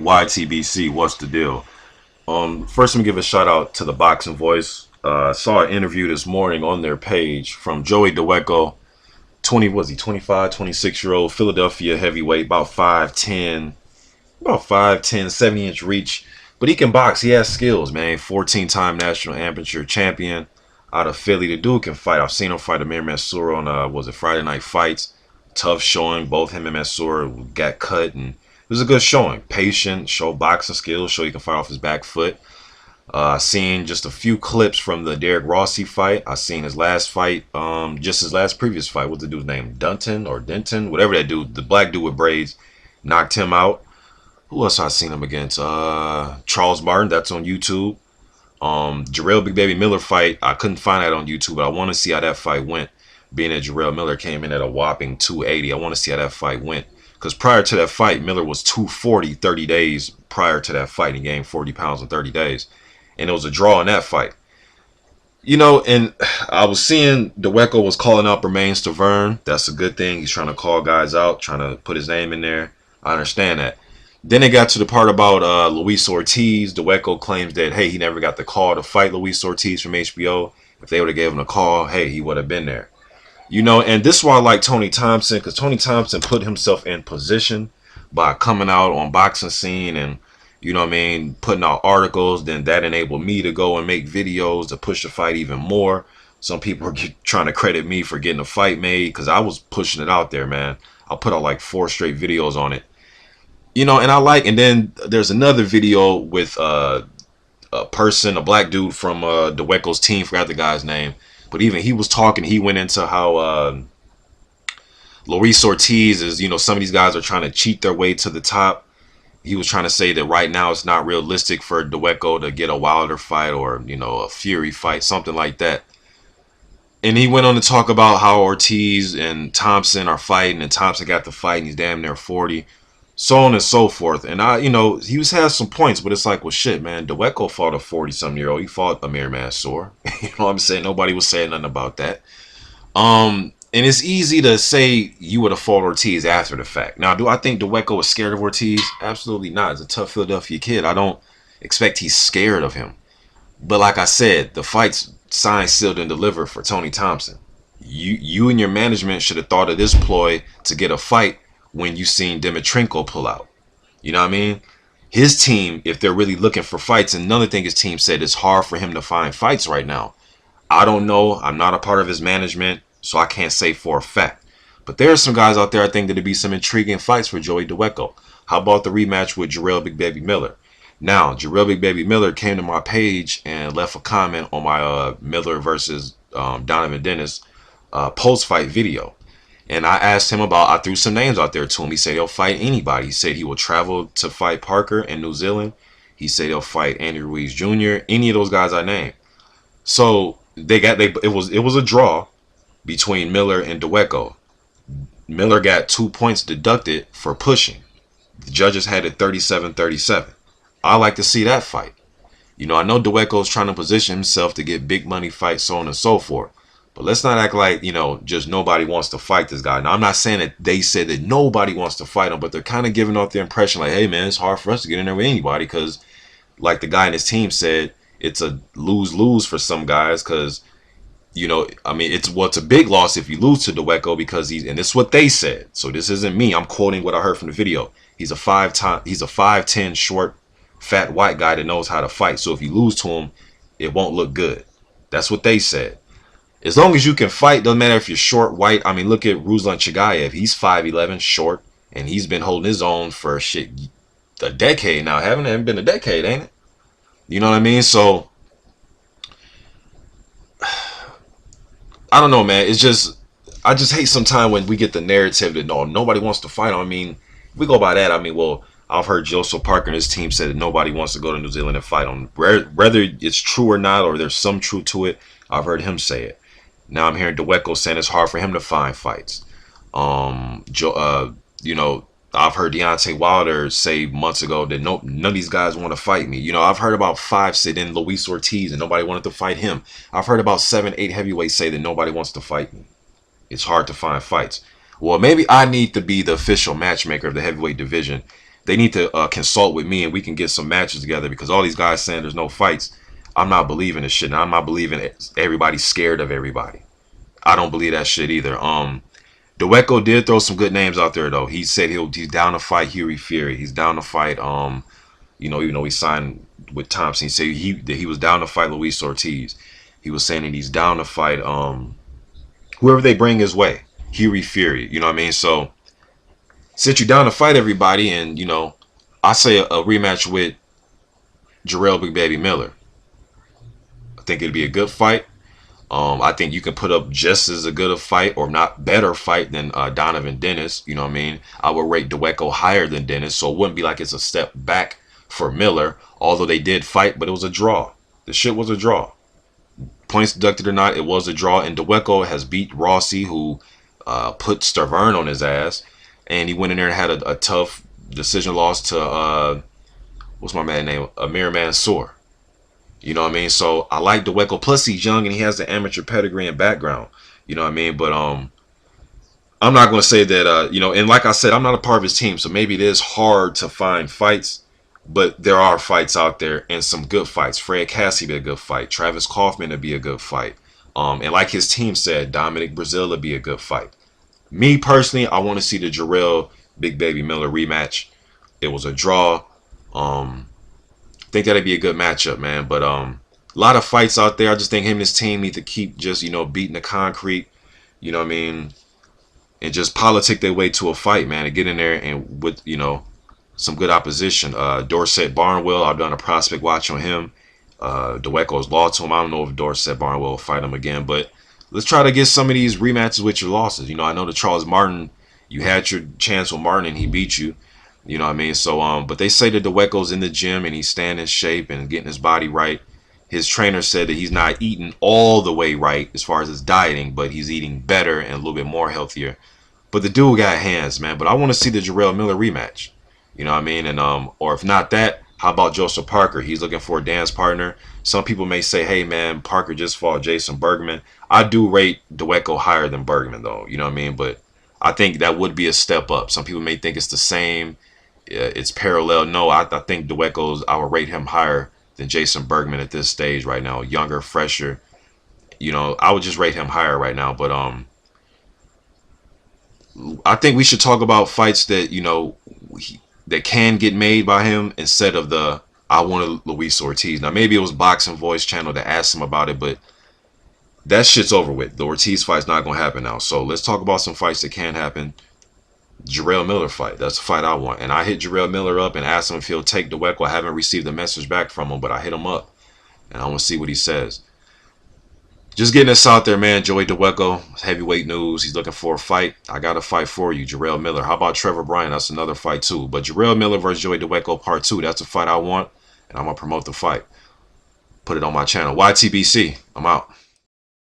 YTBC, what's the deal? First, let me give a shout out to the Boxing Voice. I saw an interview this morning on their page from Joey Dawekjo, 20, was he 25, 26-year-old Philadelphia heavyweight, about 5'10", 70-inch reach. But he can box. He has skills, man. 14-time national amateur champion out of Philly. The dude can fight. I've seen him fight Amir Mansour on, was it Friday Night Fights? Tough showing. Both him and Mansour got cut, and it was a good showing. Patient, show boxing skills, show he can fight off his back foot. Seen just a few clips from the Derek Rossi fight. I seen his last fight, just his last previous fight. What's the dude's name? Dunton or Denton? Whatever that dude, the black dude with braids, knocked him out. Who else I seen him against? Charles Martin, that's on YouTube. Jarrell Big Baby Miller fight, I couldn't find that on YouTube, but I want to see how that fight went. Being that Jarrell Miller came in at a whopping 280, I want to see how that fight went. Because prior to that fight, Miller was 240 30 days prior to that fight. He gained 40 pounds in 30 days. And it was a draw in that fight. You know, and I was seeing Dawekjo was calling out Bermain Stavern. That's a good thing. He's trying to call guys out, trying to put his name in there. I understand that. Then it got to the part about Luis Ortiz. Dawekjo claims that, hey, he never got the call to fight Luis Ortiz from HBO. If they would have gave him a call, hey, he would have been there. You know, and this is why I like Tony Thompson, because Tony Thompson put himself in position by coming out on Boxing Scene and, you know what I mean, putting out articles. Then that enabled me to go and make videos to push the fight even more. Some people are trying to credit me for getting a fight made because I was pushing it out there, man. I put out like 4 straight videos on it. You know, and I like, and then there's another video with a black dude from Dawekjo's team, forgot the guy's name. But even he was talking, he went into how Luis Ortiz is, you know, some of these guys are trying to cheat their way to the top. He was trying to say that right now it's not realistic for Dawekjo to get a Wilder fight or, you know, a Fury fight, something like that. And he went on to talk about how Ortiz and Thompson are fighting, and Thompson got the fight and he's damn near 40. So on and so forth. And you know, he has some points, but it's like, well, shit, man. Dawekjo fought a 40-something-year-old. He fought Amir Mansour. You know what I'm saying? Nobody was saying nothing about that. And it's easy to say you would have fought Ortiz after the fact. Now, do I think Dawekjo was scared of Ortiz? Absolutely not. He's a tough Philadelphia kid. I don't expect he's scared of him. But like I said, the fight's signed, sealed, and delivered for Tony Thompson. You and your management should have thought of this ploy to get a fight when you seen Dimitrenko pull out. You know what I mean? His team, if they're really looking for fights, and another thing his team said, it's hard for him to find fights right now. I don't know. I'm not a part of his management, so I can't say for a fact. But there are some guys out there I think that'd be some intriguing fights for Joey Dawekjo. How about the rematch with Jarrell Big Baby Miller? Now, Jarrell Big Baby Miller came to my page and left a comment on my Miller versus Donovan Dennis post-fight video. And I asked him about, I threw some names out there to him. He said he'll fight anybody. He said he will travel to fight Parker in New Zealand. He said he'll fight Andy Ruiz Jr., any of those guys I named. So it was a draw between Miller and Dawekjo. Miller got 2 points deducted for pushing. The judges had it 37-37. I like to see that fight. You know, I know Dawekjo is trying to position himself to get big money fights, so on and so forth. But let's not act like, you know, just nobody wants to fight this guy. Now, I'm not saying that they said that nobody wants to fight him, but they're kind of giving off the impression like, hey, man, it's hard for us to get in there with anybody because, like the guy in his team said, it's a lose-lose for some guys because, you know, I mean, it's a big loss if you lose to Dawekjo because and this is what they said. So this isn't me. I'm quoting what I heard from the video. He's a 5'10", short, fat white guy that knows how to fight. So if you lose to him, it won't look good. That's what they said. As long as you can fight, doesn't matter if you're short, white. I mean, look at Ruslan Chagayev. He's 5'11", short, and he's been holding his own for a decade now. Haven't been a decade, ain't it? You know what I mean? So I don't know, man. It's just, I just hate sometimes when we get the narrative that nobody wants to fight. I mean, if we go by that, I mean, well, I've heard Joseph Parker and his team say that nobody wants to go to New Zealand and fight on. Whether it's true or not, or there's some truth to it, I've heard him say it. Now I'm hearing Dawekjo saying it's hard for him to find fights. You know, I've heard Deontay Wilder say months ago that none of these guys want to fight me. You know, I've heard about 5 sit in Luis Ortiz and nobody wanted to fight him. I've heard about 7, 8 heavyweights say that nobody wants to fight me. It's hard to find fights. Well, maybe I need to be the official matchmaker of the heavyweight division. they need to consult with me and we can get some matches together, because all these guys saying there's no fights. I'm not believing this shit. And I'm not believing everybody's scared of everybody. I don't believe that shit either. Dawekjo did throw some good names out there though. He said he's down to fight Hughie Fury. He's down to fight even though he signed with Thompson, he said that he was down to fight Luis Ortiz. He was saying that he's down to fight whoever they bring his way. Hughie Fury. You know what I mean? So since you're down to fight everybody, and I say a rematch with Jarrell Big Baby Miller. I think it'd be a good fight. I think you can put up just as a good a fight, or not better fight, than Donovan Dennis. You know what I mean? I would rate Dawekjo higher than Dennis, so it wouldn't be like it's a step back for Miller. Although they did fight, but it was a draw. The shit was a draw. Points deducted or not, it was a draw. And Dawekjo has beat Rossi, who put Stavern on his ass, and he went in there and had a tough decision loss to what's my man name? Amir Mansour. You know what I mean? So I like Dawekjo. Plus he's young and he has the amateur pedigree and background. You know what I mean? But I'm not going to say that and like I said, I'm not a part of his team, so maybe it is hard to find fights, but there are fights out there, and some good fights. Fred Cassie be a good fight. Travis Kaufman would be a good fight. And like his team said, Dominic Brazil would be a good fight. Me personally, I want to see the Jarrell Big Baby Miller rematch. It was a draw. Think that'd be a good matchup, man. But a lot of fights out there. I just think him and his team need to keep just beating the concrete. You know what I mean? And just politic their way to a fight, man, and get in there and with some good opposition. Dorset Barnwell, I've done a prospect watch on him. Dawekjo's lost to him. I don't know if Dorset Barnwell will fight him again, but let's try to get some of these rematches with your losses. I know the Charles Martin, you had your chance with Martin and he beat you. You know what I mean? So, but they say that Dawekjo's in the gym and he's staying in shape and getting his body right. His trainer said that he's not eating all the way right as far as his dieting, but he's eating better and a little bit more healthier. But the dude got hands, man. But I want to see the Jarrell Miller rematch. You know what I mean? And or if not that, how about Joseph Parker? He's looking for a dance partner. Some people may say, hey man, Parker just fought Jason Bergman. I do rate Dawekjo higher than Bergman though. You know what I mean? But I think that would be a step up. Some people may think it's the same. It's parallel. No, I think Dawekjo's, I would rate him higher than Jason Bergman at this stage right now. Younger, fresher. I would just rate him higher right now. But I think we should talk about fights that that can get made by him, instead of the I wanted Luis Ortiz. Now maybe it was Boxing Voice channel that asked him about it, but that shit's over with. The Ortiz fight's not gonna happen now. So let's talk about some fights that can happen. Jarrell Miller fight. That's the fight I want. And I hit Jarrell Miller up and asked him if he'll take Dawekjo. I haven't received a message back from him, but I hit him up and I want to see what he says. Just getting this out there, man. Joey Dawekjo, heavyweight news. He's looking for a fight. I got a fight for you, Jarrell Miller. How about Trevor Bryan? That's another fight too. But Jarrell Miller versus Joey Dawekjo part 2. That's the fight I want, and I'm gonna promote the fight. Put it on my channel. YTBC. I'm out.